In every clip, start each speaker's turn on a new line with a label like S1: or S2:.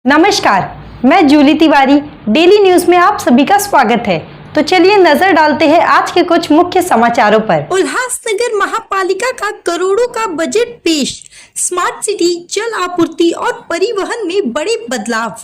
S1: नमस्कार, मैं Jully Tiwari. Daily news में आप सभी का स्वागत है। तो चलिए नजर डालते हैं आज के कुछ मुख्य समाचारों पर।
S2: उल्लासनगर महापालिका का करोड़ों का बजट पेश। स्मार्ट सिटी, जल आपूर्ति और परिवहन में बड़े बदलाव।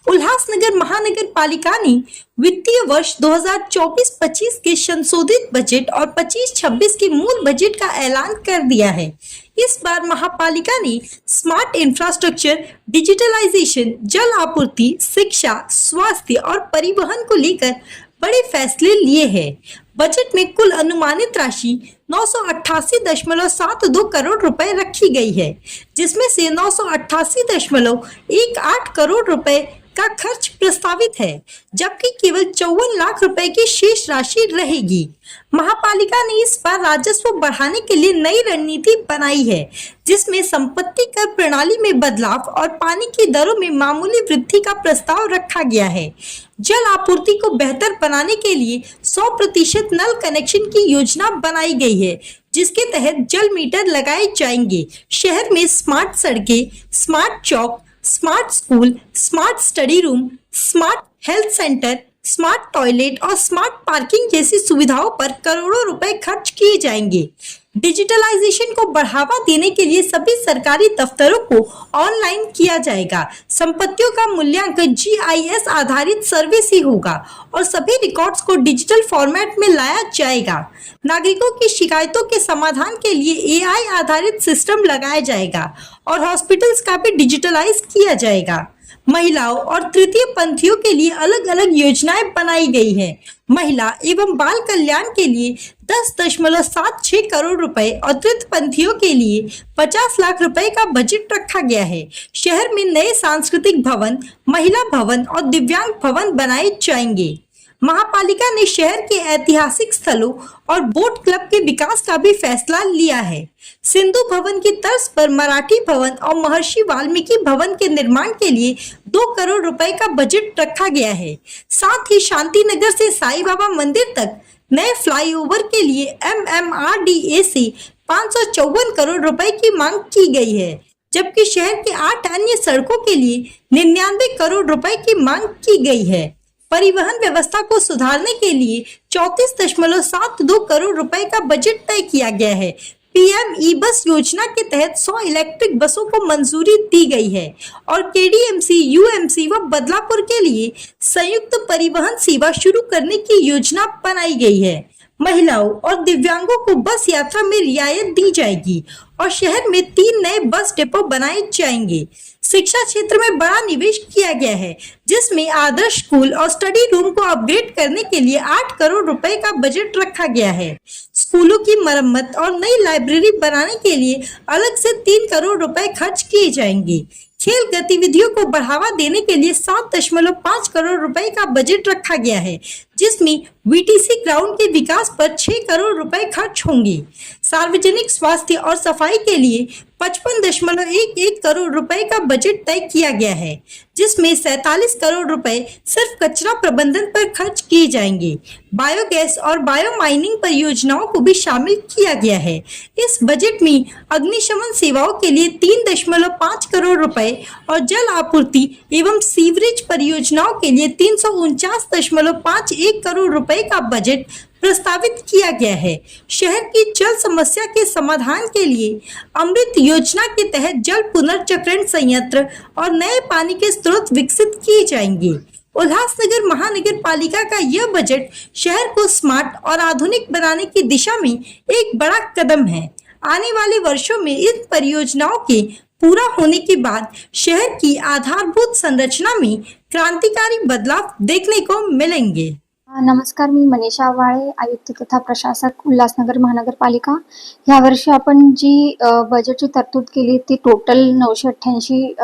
S2: उल्लासनगर महानगर पालिका ने वित्तीय वर्ष 2024-25 के संशोधित बजट और 25-26 के मूल बजट का ऐलान कर दिया है। इस बार महापालिका ने स्मार्ट इंफ्रास्ट्रक्चर, डिजिटलाइजेशन, जल आपूर्ति, शिक्षा, स्वास्थ्य और परिवहन को लेकर बड़े फैसले लिए हैं। बजट में कुल अनुमानित राशि 988.72 करोड़ रुपए रखी गई है, जिसमें से 988.18 करोड़ रुपए का खर्च प्रस्तावित है, जबकि केवल 54 लाख रुपए की शेष राशि रहेगी। महापालिका ने इस बार राजस्व बढ़ाने के लिए नई रणनीति बनाई है, जिसमें संपत्ति कर प्रणाली में बदलाव और पानी की दरों में मामूली वृद्धि का प्रस्ताव रखा गया है। जल आपूर्ति को बेहतर बनाने के लिए 100% नल कनेक्शन की योजना बनाई गई है, जिसके तहत जल मीटर लगाए जाएंगे। शहर में स्मार्ट सड़कें, स्मार्ट चौक, smart school, smart study room, smart health centre, smart toilet और स्मार्ट पार्किंग जैसी सुविधाओं पर करोड़ों रुपए खर्च किए जाएंगे। डिजिटलाइजेशन को बढ़ावा देने के लिए सभी सरकारी दफ्तरों को ऑनलाइन किया जाएगा। संपत्तियों का मूल्यांकन GIS आधारित सर्वे से होगा और सभी रिकॉर्ड्स को डिजिटल फॉर्मेट में लाया जाएगा। नागरिकों की शिकायतों के समाधान के लिए AI आधारित सिस्टम लगाया जाएगा और हॉस्पिटल्स का भी डिजिटलाइज किया जाएगा। महिलाओं और तृतीय पंथियों के लिए अलग अलग योजनाएं बनाई गई हैं। महिला एवं बाल कल्याण के लिए 10.76 करोड़ रुपए और तृतीय पंथियों के लिए 50 लाख रुपए का बजट रखा गया है। शहर में नए सांस्कृतिक भवन, महिला भवन और दिव्यांग भवन बनाए जाएंगे। महापालिका ने शहर के ऐतिहासिक स्थलों और बोट क्लब के विकास का भी फैसला लिया है। सिंधु भवन की तर्ज पर मराठी भवन और महर्षि वाल्मीकि भवन के निर्माण के लिए 2 करोड़ रुपए का बजट रखा गया है। साथ ही शांति नगर से साईं बाबा मंदिर तक नए फ्लाईओवर के लिए MMRDA से 554 करोड़ रुपए की मांग की गई है, जबकि शहर के 8 अन्य सड़कों के लिए 99 करोड़ रुपए की मांग की गई है। परिवहन व्यवस्था को सुधारने के लिए 34.72 करोड़ रुपए का बजट तय किया गया है। PM ई-बस योजना के तहत 100 इलेक्ट्रिक बसों को मंजूरी दी गई है और KDMC, UMC व बदलापुर के लिए संयुक्त परिवहन सेवा शुरू करने की योजना बनाई गई है। महिलाओं और दिव्यांगों को बस यात्रा में रियायत दी जाएगी और शहर में 3 नए बस डिपो बनाए जाएंगे। शिक्षा क्षेत्र में बड़ा निवेश किया गया है, जिसमें आदर्श स्कूल और स्टडी रूम को अपग्रेड करने के लिए 8 करोड़ रुपए का बजट रखा गया है। स्कूलों की मरम्मत और नई लाइब्रेरी बनाने के लिए अलग से 3 करोड़ रुपए खर्च किए जाएंगे। खेल गतिविधियों को बढ़ावा देने के लिए 7.5 करोड़ रुपए का बजट रखा गया है, जिसमें VTC ग्राउंड के विकास पर 6 करोड़ रुपए खर्च होंगे। सार्वजनिक स्वास्थ्य और सफाई के लिए 55.11 करोड़ रुपए का बजट तय किया गया है, जिसमें 47 करोड़ रुपए सिर्फ कचरा प्रबंधन पर खर्च किए जाएंगे। बायोगैस और बायोमाइनिंग परियोजनाओं को भी शामिल किया गया है। इस बजट में अग्निशमन सेवाओं के लिए 3.5 करोड़ रुपए और जल आपूर्ति एवं सीवरेज परियोजनाओं के लिए 349.51 करोड़ रुपए का बजट प्रस्तावित किया गया है। शहर की जल समस्या के समाधान के लिए अमृत योजना के तहत जल पुनर्चक्रण संयंत्र और नए पानी के स्रोत विकसित किए जाएंगे। उल्लासनगर महानगर पालिका का यह बजट शहर को स्मार्ट और आधुनिक बनाने की दिशा में एक बड़ा कदम है। आने वाले वर्षों में इन परियोजनाओं के पूरा होने के बाद शहर की आधारभूत संरचना में क्रांतिकारी बदलाव देखने को मिलेंगे।
S3: नमस्कार, मी मनीषा वाळे, आयुक्त तथा प्रशासक उल्हासनगर महानगरपालिका। यावर्षी आपण जी बजेटची तरतूद केली ती टोटल 988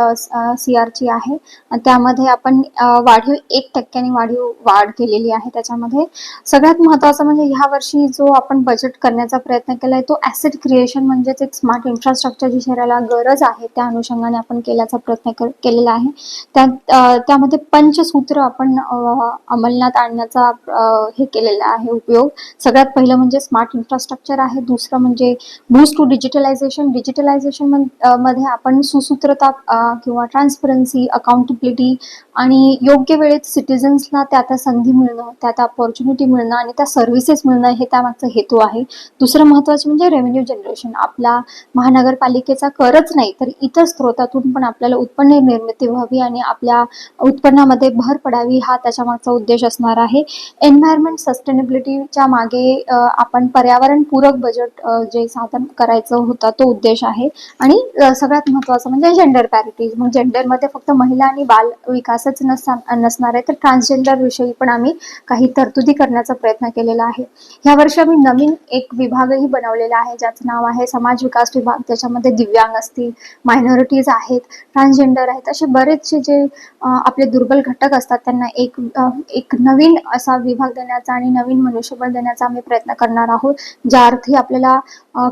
S3: CR ची आहे। त्यामध्ये आपण वाढीव 1% वाढ केलेली आहे। त्याच्यामध्ये सगळ्यात महत्त्वाचं म्हणजे ह्या वर्षी जो आपण बजेट करण्याचा प्रयत्न केलाय तो ॲसेट क्रिएशन म्हणजेच एक स्मार्ट इन्फ्रास्ट्रक्चर जी शहराला गरज आहे त्या अनुषंगाने आपण केल्याचा प्रयत्न केलेला आहे। त्यामध्ये पंचसूत्र आपण अंमलात आणण्याचा हे केलेला आहे उपयोग. सगळ्यात पहिलं म्हणजे स्मार्ट इन्फ्रास्ट्रक्चर आहे. दुसरं म्हणजे बूस्ट टू डिजिटलायझेशन. मध्ये आपण सुसूत्रता किंवा ट्रान्सपरन्सी, अकाउंटेबिलिटी आणि योग्य वेळेत सिटिझन्सला त्या संधी मिळणं, त्या अपॉर्च्युनिटी मिळणं आणि त्या सर्व्हिसेस मिळणं हे त्यामागचा हेतू आहे. दुसरं महत्त्वाचं म्हणजे रेव्हेन्यू जनरेशन. आपला महानगरपालिकेचा करच नाही तर इतर स्रोतातून पण आपल्याला उत्पन्न निर्मिती व्हावी आणि आपल्या उत्पन्नामध्ये भर पडावी, हा त्याच्या मागचा उद्देश असणार आहे. एन्व्हायरमेंट सस्टेनेबिलिटीच्या मागे आपण पर्यावरणपूरक बजेट जे साधन करायचं होता तो उद्देश आहे. आणि सगळ्यात महत्त्वाचं म्हणजे जेंडर पॅरिटी. मग जेंडरमध्ये फक्त महिला आणि बाल विकासच नसणार आहे तर ट्रान्सजेंडर विषयी पण आम्ही काही तरतुदी करण्याचा प्रयत्न केलेला आहे. ह्या वर्षी आम्ही नवीन एक विभागही बनवलेला आहे ज्याचं नाव आहे समाज विकास विभाग. त्याच्यामध्ये दिव्यांग असतील, मायनॉरिटीज आहेत, ट्रान्सजेंडर आहेत, असे बरेचसे जे आपले दुर्बल घटक असतात त्यांना एक नवीन असा विभाग देण्याचा आणि नवीन मनुष्यबळ देण्याचा आम्ही प्रयत्न करणार आहोत, ज्या अर्थी आपल्याला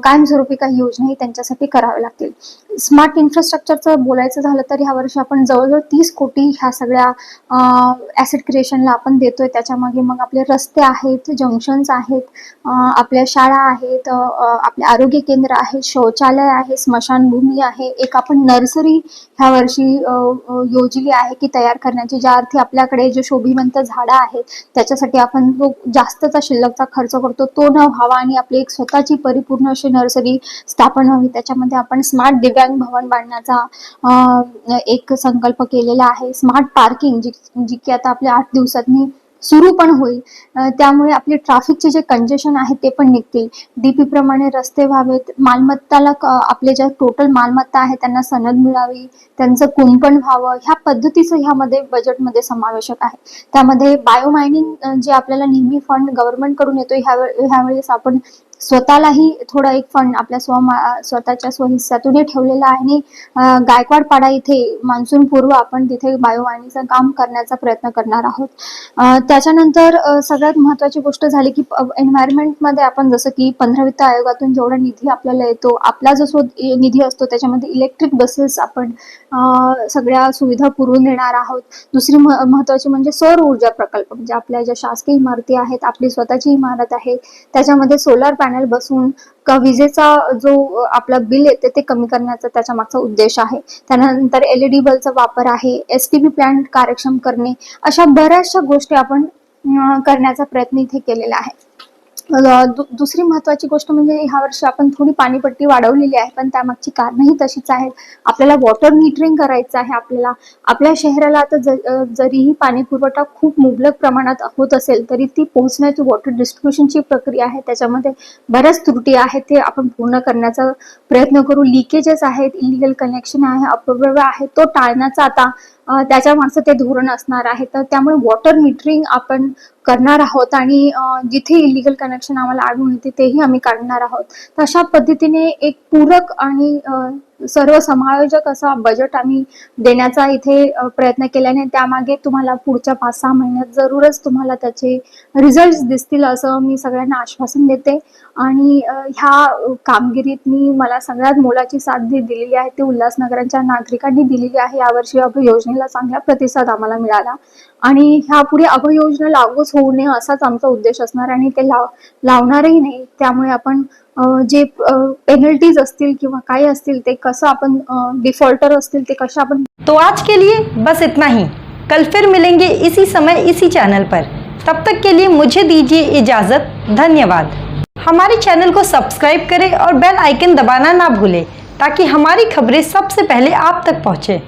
S3: कायमस्वरूपी काही योजनाही त्यांच्यासाठी कराव्या लागतील. स्मार्ट इन्फ्रास्ट्रक्चरचं बोलायचं झालं तर ह्या वर्षी आपण जवळजवळ 30 कोटी ह्या सगळ्या ॲसेट क्रिएशनला आपण देतोय. त्याच्या मागे मग आपले रस्ते आहेत, जंक्शन्स आहेत, आपल्या शाळा आहेत, आपले आरोग्य केंद्र आहे, शौचालय आहे, स्मशानभूमी आहे. एक आपण नर्सरी ह्या वर्षी योजली आहे की तयार करण्याची, ज्या अर्थी आपल्याकडे जे शोभिवंत झाडं आहेत त्याच्यासाठी आपण जो जास्तचा शिल्लकचा खर्च करतो तो न व्हावा आणि आपली एक स्वतःची परिपूर्ण अशी नर्सरी स्थापन व्हावी. त्याच्यामध्ये आपण स्मार्ट दिव्यांग भवन बांधण्याचा एक संकल्प केलेला आहे. स्मार्ट पार्किंग जी की आता आपल्या 8 दिवसांनी सुरू पण होईल. त्यामुळे आपले ट्रॅफिकचे जे कंजेशन आहे ते पण निघतील. डीपी प्रमाणे रस्ते व्हावेत. मालमत्ताला आपले ज्या टोटल मालमत्ता आहे त्यांना सनद मिळावी, त्यांचं कुंपण व्हावं, ह्या पद्धतीचं ह्यामध्ये बजेटमध्ये समावेशक आहे. त्यामध्ये बायोमायनिंग जे आपल्याला नेहमी फंड गव्हर्नमेंटकडून येतो, ह्यावेळेस आपण स्वतःलाही थोडा एक फंड आपल्या स्वतःच्या स्वहिस्स्यातूनही ठेवलेला आहे आणि गायकवाडपाडा इथे मान्सून पूर्व आपण तिथे बायोमायनिंगचं काम करण्याचा प्रयत्न करणार आहोत. त्याच्यानंतर सगळ्यात महत्त्वाची गोष्ट झाली की एन्व्हायरमेंटमध्ये आपण जसं की 15 वित्त आयोगातून जेवढा निधी आपल्याला येतो, आपला जो निधी असतो त्याच्यामध्ये इलेक्ट्रिक बसेस आपण सगळ्या सुविधा पुरवून देणार आहोत. दुसरी महत्त्वाची म्हणजे सौर ऊर्जा प्रकल्प. म्हणजे आपल्या ज्या शासकीय इमारती आहेत, आपली स्वतःची इमारत आहे, त्याच्यामध्ये सोलार पॅनल बसून विजेचा जो आपला बिल येते ते कमी करण्याचा त्याच्या मागचा उद्देश आहे. त्यानंतर LED बल्बचा वापर आहे, STP प्लांट कार्यक्षम करणे, अशा बऱ्याचशा गोष्टी आपण करण्याचा प्रयत्न इथे केलेला आहे. दुसरी महत्त्वाची गोष्ट म्हणजे ह्या वर्षी आपण थोडी पाणीपट्टी वाढवलेली आहे, पण त्यामागची कारणंही तशीच आहेत. आपल्याला वॉटर मीटरिंग करायचं आहे. आपल्या शहराला आता जरीही पाणी पुरवठा खूप मुबलक प्रमाणात होत असेल तरी ती पोहोचण्याची वॉटर डिस्ट्रीब्युशनची प्रक्रिया आहे, त्याच्यामध्ये बऱ्याच त्रुटी आहेत, ते आपण पूर्ण करण्याचा प्रयत्न करू. लिकेजेस आहेत, इलिगल कनेक्शन आहे, अपव्यय आहे, तो टाळण्याचा आता त्याच्या मागचं ते धोरण असणार आहे. तर त्यामुळे वॉटर मीटरिंग आपण करणार आहोत आणि जिथे इलिगल कनेक्शन आम्हाला आढळून येते तेही आम्ही काढणार आहोत. तर अशा पद्धतीने एक पूरक आणि सर्व समायोजक असा बजेट आम्ही देण्याचा इथे प्रयत्न केल्याने त्यामागे तुम्हाला पुढच्या 5-6 महिन्यात जरूरच तुम्हाला त्याचे रिझल्ट दिसतील असं मी सगळ्यांना आश्वासन देते. आणि ह्या कामगिरीत मला सगळ्यात मोलाची साथ दिलेली आहे ती उल्हासनगरांच्या नागरिकांनी दिलेली आहे. यावर्षी अभय योजनेला चांगला प्रतिसाद आम्हाला मिळाला आणि ह्यापुढे अभय योजना लागूच होऊ नये असाच आमचा उद्देश असणार आणि ते लावणारही नाही. त्यामुळे आपण जे पेनल्टीज असतील किंवा काय असतील ते कसं आपण डिफॉल्टर असतील ते कसं आपण.
S1: तो आज के लिए बस इतना ही. कल फिर मिलेंगे इसी समय इसी चैनल पर. तब तक के लिए मुझे दीजिए इजाज़त. धन्यवाद. हमारे चैनल को सब्सक्राइब करें और बेल आइकन दबाना ना भूलें ताकि हमारी खबरें सबसे पहले आप तक पहुँचे.